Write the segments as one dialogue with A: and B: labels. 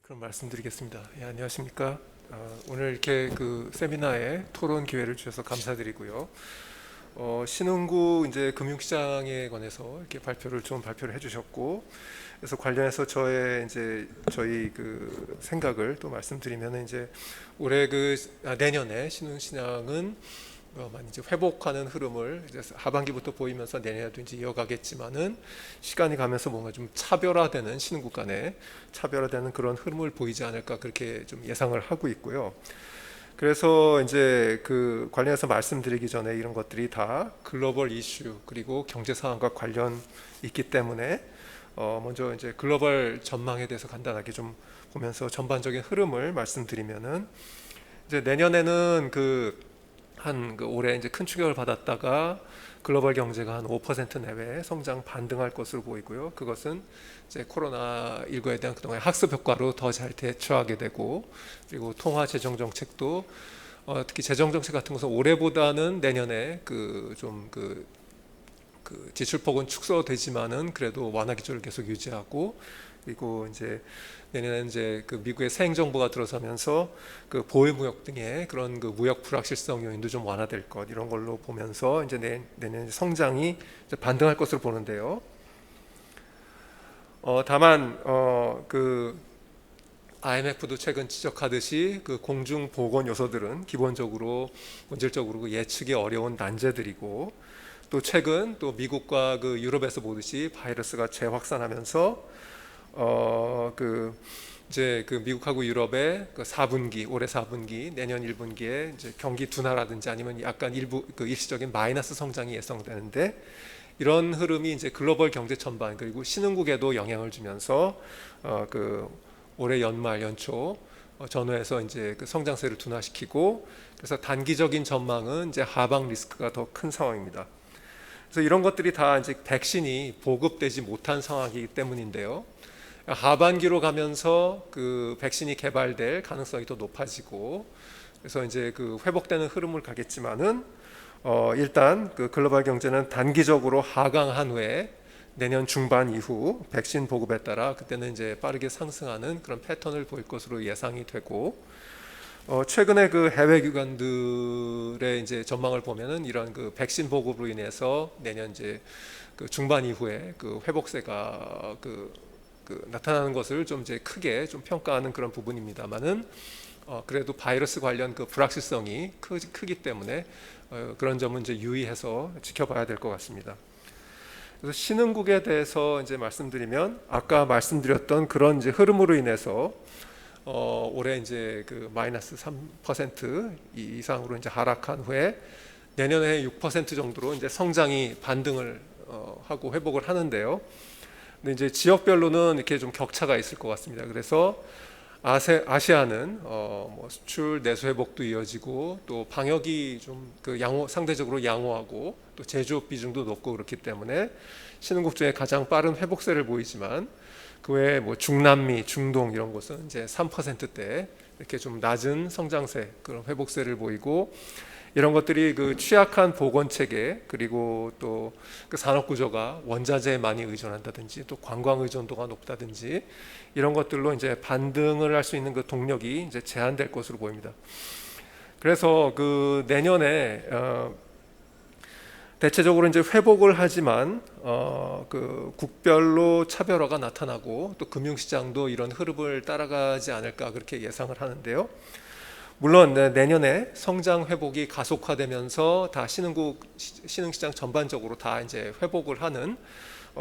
A: 그럼 말씀드리겠습니다. 안녕하십니까? 오늘 이렇게 그 세미나에 토론 기회를 주셔서 감사드리고요. 신흥국 이제 금융시장에 관해서 이렇게 발표를 해주셨고, 그래서 관련해서 저희 그 생각을 또 말씀드리면 이제 내년에 신흥시장은 많이 이제 회복하는 흐름을 이제 하반기부터 보이면서 내년에도 이제 이어가겠지만은 시간이 가면서 뭔가 좀 차별화되는 신흥국 간에 차별화되는 그런 흐름을 보이지 않을까 그렇게 좀 예상을 하고 있고요. 그래서 이제 그 관련해서 말씀드리기 전에 이런 것들이 다 글로벌 이슈 그리고 경제 상황과 관련 있기 때문에 먼저 이제 글로벌 전망에 대해서 간단하게 좀 보면서 전반적인 흐름을 말씀드리면은 이제 내년에는 올해 이제 큰 충격을 받았다가 글로벌 경제가 한 5% 내외 성장 반등할 것으로 보이고요. 그것은 이제 코로나19에 대한 그동안의 학습 효과로 더 잘 대처하게 되고, 그리고 통화 재정 정책도 특히 재정 정책 같은 것은 올해보다는 내년에 지출폭은 축소되지만은 그래도 완화 기조를 계속 유지하고, 그리고 이제 내년에 이제 그 미국의 새 행정부가 들어서면서 그 보호무역 등의 그런 그 무역 불확실성 요인도 좀 완화될 것, 이런 걸로 보면서 이제 내년 성장이 이제 반등할 것으로 보는데요. 다만 IMF도 최근 지적하듯이 그 공중 보건 요소들은 기본적으로 본질적으로 그 예측이 어려운 난제들이고, 또 최근 또 미국과 그 유럽에서 보듯이 바이러스가 재확산하면서 이제 그 미국하고 유럽의 그 4분기, 올해 4분기, 내년 1분기에 이제 경기 둔화라든지 아니면 약간 일부 그 일시적인 마이너스 성장이 예상되는데, 이런 흐름이 이제 글로벌 경제 전반 그리고 신흥국에도 영향을 주면서 올해 연말 연초 전후에서 이제 그 성장세를 둔화시키고, 그래서 단기적인 전망은 이제 하방 리스크가 더 큰 상황입니다. 그래서 이런 것들이 다 이제 백신이 보급되지 못한 상황이기 때문인데요. 하반기로 가면서 그 백신이 개발될 가능성이 더 높아지고, 그래서 이제 그 회복되는 흐름을 가겠지만은 일단 그 글로벌 경제는 단기적으로 하강한 후에 내년 중반 이후 백신 보급에 따라 그때는 이제 빠르게 상승하는 그런 패턴을 보일 것으로 예상이 되고, 최근에 그 해외 기관들의 이제 전망을 보면은 이런 그 백신 보급으로 인해서 내년 이제 그 중반 이후에 그 회복세가 나타나는 것을 좀 이제 크게 좀 평가하는 그런 부분입니다만은, 그래도 바이러스 관련 그 불확실성이 크기 때문에 그런 점은 이제 유의해서 지켜봐야 될 것 같습니다. 그래서 신흥국에 대해서 이제 말씀드리면, 아까 말씀드렸던 그런 이제 흐름으로 인해서 올해 이제 그 마이너스 3% 이상으로 이제 하락한 후에 내년에 6% 정도로 이제 성장이 반등을 하고 회복을 하는데요. 근데 이제 지역별로는 이렇게 좀 격차가 있을 것 같습니다. 그래서 아시아는 수출 내수 회복도 이어지고, 또 방역이 좀 상대적으로 양호하고, 또 제조업 비중도 높고 그렇기 때문에 신흥국 중에 가장 빠른 회복세를 보이지만, 그 외에 중남미, 중동 이런 곳은 이제 3%대 이렇게 좀 낮은 성장세, 그런 회복세를 보이고, 이런 것들이 그 취약한 보건 체계 그리고 또 그 산업 구조가 원자재에 많이 의존한다든지 또 관광 의존도가 높다든지 이런 것들로 이제 반등을 할 수 있는 그 동력이 이제 제한될 것으로 보입니다. 그래서 그 내년에 대체적으로 이제 회복을 하지만 그 국별로 차별화가 나타나고, 또 금융시장도 이런 흐름을 따라가지 않을까 그렇게 예상을 하는데요. 물론 내년에 성장 회복이 가속화되면서 다 신흥시장 전반적으로 다 이제 회복을 하는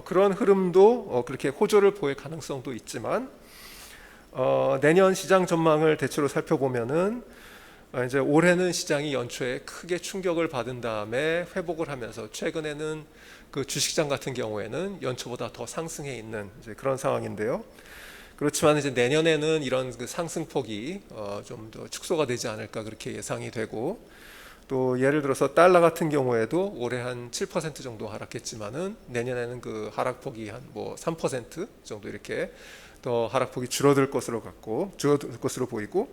A: 그런 흐름도 그렇게 호조를 보일 가능성도 있지만, 내년 시장 전망을 대체로 살펴보면은 이제 올해는 시장이 연초에 크게 충격을 받은 다음에 회복을 하면서, 최근에는 그 주식시장 같은 경우에는 연초보다 더 상승해 있는 이제 그런 상황인데요. 그렇지만 이제 내년에는 이런 그 상승폭이 좀 더 축소가 되지 않을까 그렇게 예상이 되고, 또 예를 들어서 달러 같은 경우에도 올해 한 7% 정도 하락했지만은 내년에는 그 하락폭이 한 3% 정도 이렇게 더 하락폭이 줄어들 것으로 보이고,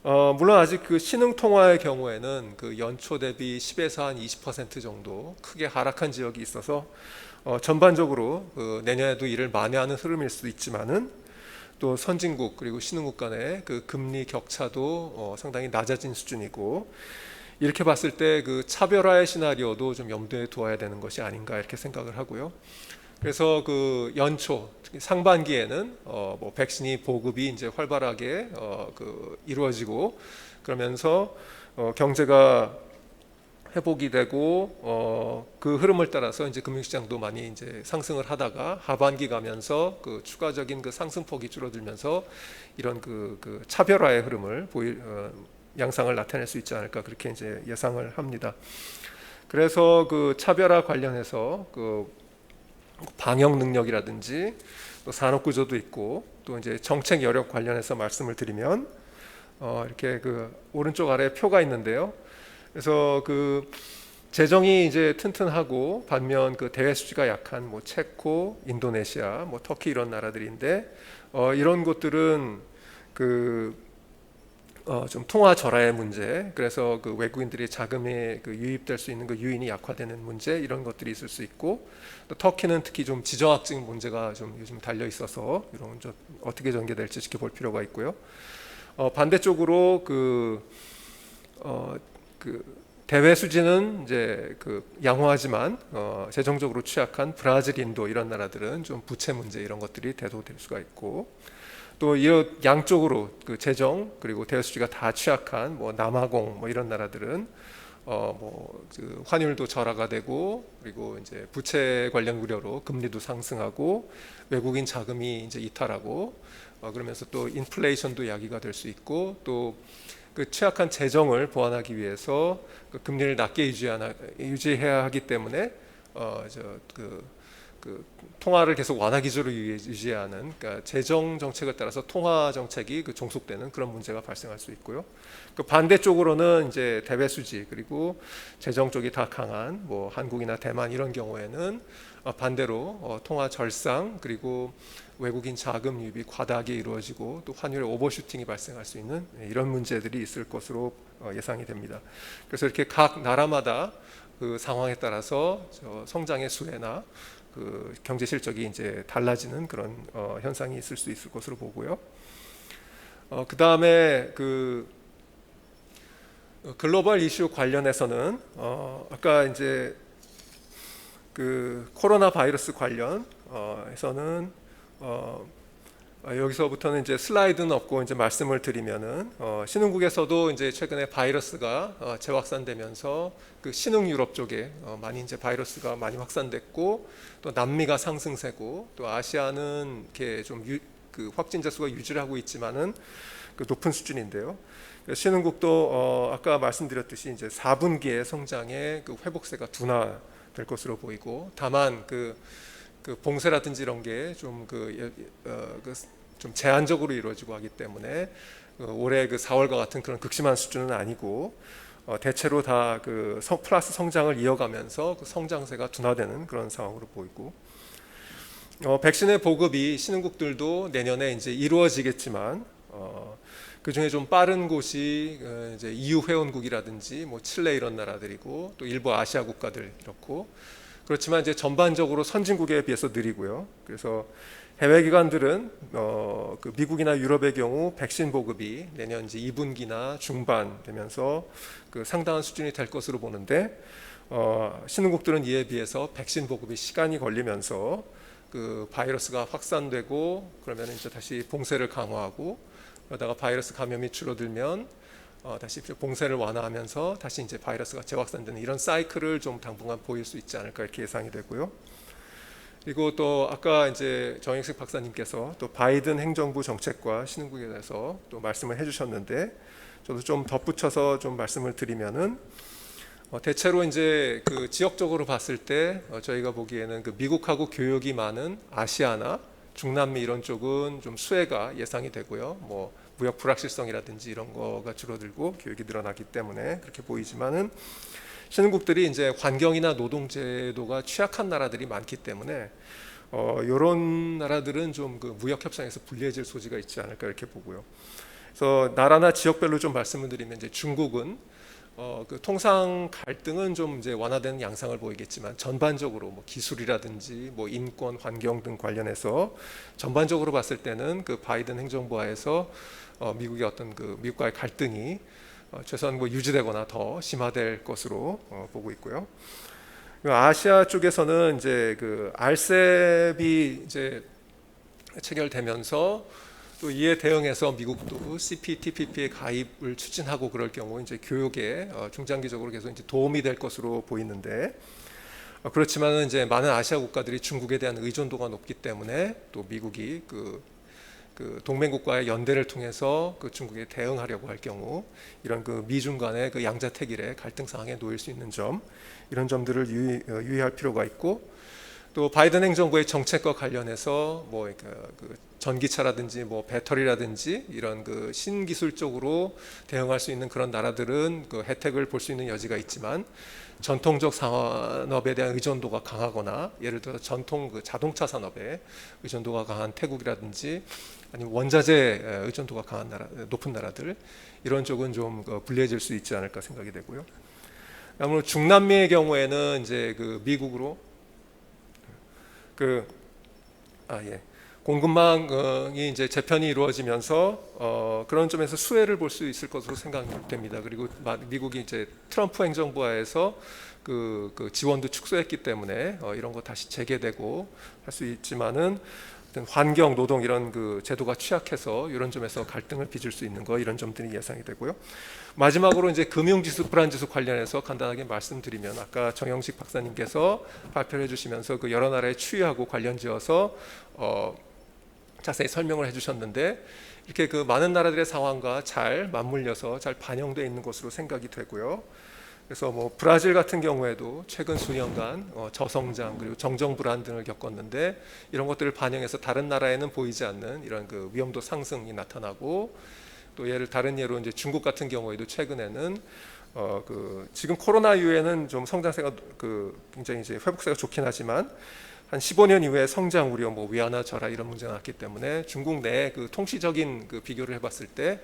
A: 물론 아직 그 신흥 통화의 경우에는 그 연초 대비 10에서 한 20% 정도 크게 하락한 지역이 있어서 전반적으로 그 내년에도 이를 만회하는 흐름일 수도 있지만은, 또 선진국 그리고 신흥국 간의 그 금리 격차도 상당히 낮아진 수준이고, 이렇게 봤을 때 그 차별화의 시나리오도 좀 염두에 두어야 되는 것이 아닌가 이렇게 생각을 하고요. 그래서 그 연초 특히 상반기에는 뭐 백신이 보급이 이제 활발하게 그 이루어지고, 그러면서 경제가 회복이 되고 그 흐름을 따라서 이제 금융시장도 많이 이제 상승을 하다가 하반기 가면서 그 추가적인 그 상승폭이 줄어들면서 이런 그 차별화의 흐름을 양상을 나타낼 수 있지 않을까 그렇게 이제 예상을 합니다. 그래서 그 차별화 관련해서 그 방역 능력이라든지 또 산업 구조도 있고, 또 이제 정책 여력 관련해서 말씀을 드리면 이렇게 그 오른쪽 아래 표가 있는데요. 그래서 그 재정이 이제 튼튼하고 반면 그 대외 수지가 약한 뭐 체코, 인도네시아, 뭐 터키 이런 나라들인데 이런 곳들은 그 좀 통화 절하의 문제, 그래서 그 외국인들이 자금에 그 유입될 수 있는 그 유인이 약화되는 문제, 이런 것들이 있을 수 있고, 또 터키는 특히 좀 지정학적인 문제가 좀 요즘 달려 있어서 이런 좀 어떻게 전개될지 지켜볼 필요가 있고요. 반대쪽으로 그 대외 수지는 이제 그 양호하지만 재정적으로 취약한 브라질, 인도 이런 나라들은 좀 부채 문제 이런 것들이 대두될 수가 있고, 또 이 양쪽으로 그 재정 그리고 대외 수지가 다 취약한 뭐 남아공 뭐 이런 나라들은 뭐 그 환율도 절하가 되고, 그리고 이제 부채 관련 우려로 금리도 상승하고 외국인 자금이 이제 이탈하고 그러면서 또 인플레이션도 야기가 될 수 있고, 또 그 취약한 재정을 보완하기 위해서 그 금리를 낮게 유지해야 하기 때문에 그 통화를 계속 완화 기조로 유지하는, 그러니까 재정 정책을 따라서 통화 정책이 그 종속되는 그런 문제가 발생할 수 있고요. 그 반대쪽으로는 이제 대외 수지 그리고 재정 쪽이 다 강한 뭐 한국이나 대만 이런 경우에는 반대로 통화 절상 그리고 외국인 자금 유입이 과다하게 이루어지고 또 환율의 오버슈팅이 발생할 수 있는 이런 문제들이 있을 것으로 예상이 됩니다. 그래서 이렇게 각 나라마다 그 상황에 따라서 성장의 수혜나 그 경제 실적이 이제 달라지는 그런 현상이 있을 수 있을 것으로 보고요. 그 다음에 그 글로벌 이슈 관련해서는 아까 이제 그 코로나 바이러스 관련에서는 여기서부터는 이제 슬라이드는 없고 이제 말씀을 드리면은 신흥국에서도 이제 최근에 바이러스가 재확산되면서 그 신흥 유럽 쪽에 많이 이제 바이러스가 많이 확산됐고, 또 남미가 상승세고, 또 아시아는 이렇게 좀 그 확진자 수가 유지를 하고 있지만은 그 높은 수준인데요. 신흥국도 아까 말씀드렸듯이 이제 4분기의 성장의 그 회복세가 둔화될 것으로 보이고, 다만 그 봉쇄라든지 이런 게 좀 좀 제한적으로 이루어지고 하기 때문에 올해 그 4월과 같은 그런 극심한 수준은 아니고 대체로 다 그 플러스 성장을 이어가면서 그 성장세가 둔화되는 그런 상황으로 보이고, 백신의 보급이 신흥국들도 내년에 이제 이루어지겠지만 그 중에 좀 빠른 곳이 이제 EU 회원국이라든지 뭐 칠레 이런 나라들이고, 또 일부 아시아 국가들 이렇고, 그렇지만 이제 전반적으로 선진국에 비해서 느리고요. 그래서 해외 기관들은 그 미국이나 유럽의 경우 백신 보급이 내년 이제 2분기나 중반 되면서 그 상당한 수준이 될 것으로 보는데, 신흥국들은 이에 비해서 백신 보급이 시간이 걸리면서 그 바이러스가 확산되고, 그러면 이제 다시 봉쇄를 강화하고, 그러다가 바이러스 감염이 줄어들면 다시 봉쇄를 완화하면서 다시 이제 바이러스가 재확산되는 이런 사이클을 좀 당분간 보일 수 있지 않을까 이렇게 예상이 되고요. 그리고 또 아까 이제 정익식 박사님께서 또 바이든 행정부 정책과 신흥국에 대해서 또 말씀을 해주셨는데, 저도 좀 덧붙여서 좀 말씀을 드리면은 대체로 이제 그 지역적으로 봤을 때 저희가 보기에는 그 미국하고 교역이 많은 아시아나 중남미 이런 쪽은 좀 수혜가 예상이 되고요. 뭐 무역 불확실성이라든지 이런 거가 줄어들고 교역이 늘어나기 때문에 그렇게 보이지만은, 신흥국들이 이제 환경이나 노동 제도가 취약한 나라들이 많기 때문에 이런 나라들은 좀 그 무역 협상에서 불리해질 소지가 있지 않을까 이렇게 보고요. 그래서 나라나 지역별로 좀 말씀을 드리면, 이제 중국은 그 통상 갈등은 좀 이제 완화되는 양상을 보이겠지만 전반적으로 뭐 기술이라든지 뭐 인권, 환경 등 관련해서 전반적으로 봤을 때는 그 바이든 행정부하에서 미국의 어떤 그 미국과의 갈등이 최소한 뭐 유지되거나 더 심화될 것으로 보고 있고요. 아시아 쪽에서는 이제 그 RCEP이 이제 체결되면서 또 이에 대응해서 미국도 CPTPP에 가입을 추진하고 그럴 경우 이제 교역에 중장기적으로 계속 이제 도움이 될 것으로 보이는데 그렇지만은 이제 많은 아시아 국가들이 중국에 대한 의존도가 높기 때문에 또 미국이 그 동맹국과의 연대를 통해서 그 중국에 대응하려고 할 경우 이런 그 미중 간의 그 양자택일의 갈등 상황에 놓일 수 있는 점 이런 점들을 유의할 필요가 있고 또 바이든 행정부의 정책과 관련해서 뭐 그 전기차라든지 뭐 배터리라든지 이런 그 신기술적으로 대응할 수 있는 그런 나라들은 그 혜택을 볼 수 있는 여지가 있지만 전통적 산업에 대한 의존도가 강하거나 예를 들어 전통 그 자동차 산업에 의존도가 강한 태국이라든지 아니면 원자재 의존도가 강한 나라, 높은 나라들 이런 쪽은 좀 불리해질 수 있지 않을까 생각이 되고요. 아무래도 중남미의 경우에는 이제 그 미국으로 공급망이 이제 재편이 이루어지면서 그런 점에서 수혜를 볼 수 있을 것으로 생각됩니다. 그리고 미국이 이제 트럼프 행정부하에서 그 지원도 축소했기 때문에 이런 거 다시 재개되고 할 수 있지만은 환경, 노동 이런 그 제도가 취약해서 이런 점에서 갈등을 빚을 수 있는 거 이런 점들이 예상이 되고요. 마지막으로 이제 금융지수, 불안지수 관련해서 간단하게 말씀드리면 아까 정영식 박사님께서 발표를 해주시면서 그 여러 나라의 추이하고 관련지어서 자세히 설명을 해주셨는데 이렇게 그 많은 나라들의 상황과 잘 맞물려서 잘 반영되어 있는 것으로 생각이 되고요. 그래서 뭐 브라질 같은 경우에도 최근 수년간 저성장 그리고 정정 불안 등을 겪었는데 이런 것들을 반영해서 다른 나라에는 보이지 않는 이런 그 위험도 상승이 나타나고 또 다른 예로 이제 중국 같은 경우에도 최근에는 지금 코로나 이후에는 좀 성장세가 굉장히 이제 회복세가 좋긴 하지만 한 15년 이후에 성장 우려, 뭐 위안화 절하 이런 문제가 났기 때문에 중국 내 그 통시적인 그 비교를 해봤을 때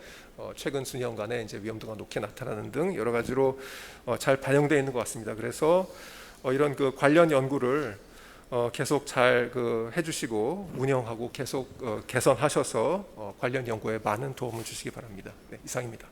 A: 최근 수년간에 이제 위험도가 높게 나타나는 등 여러 가지로 잘 반영되어 있는 것 같습니다. 그래서 이런 그 관련 연구를 계속 잘 해주시고 운영하고 계속 개선하셔서 관련 연구에 많은 도움을 주시기 바랍니다. 네, 이상입니다.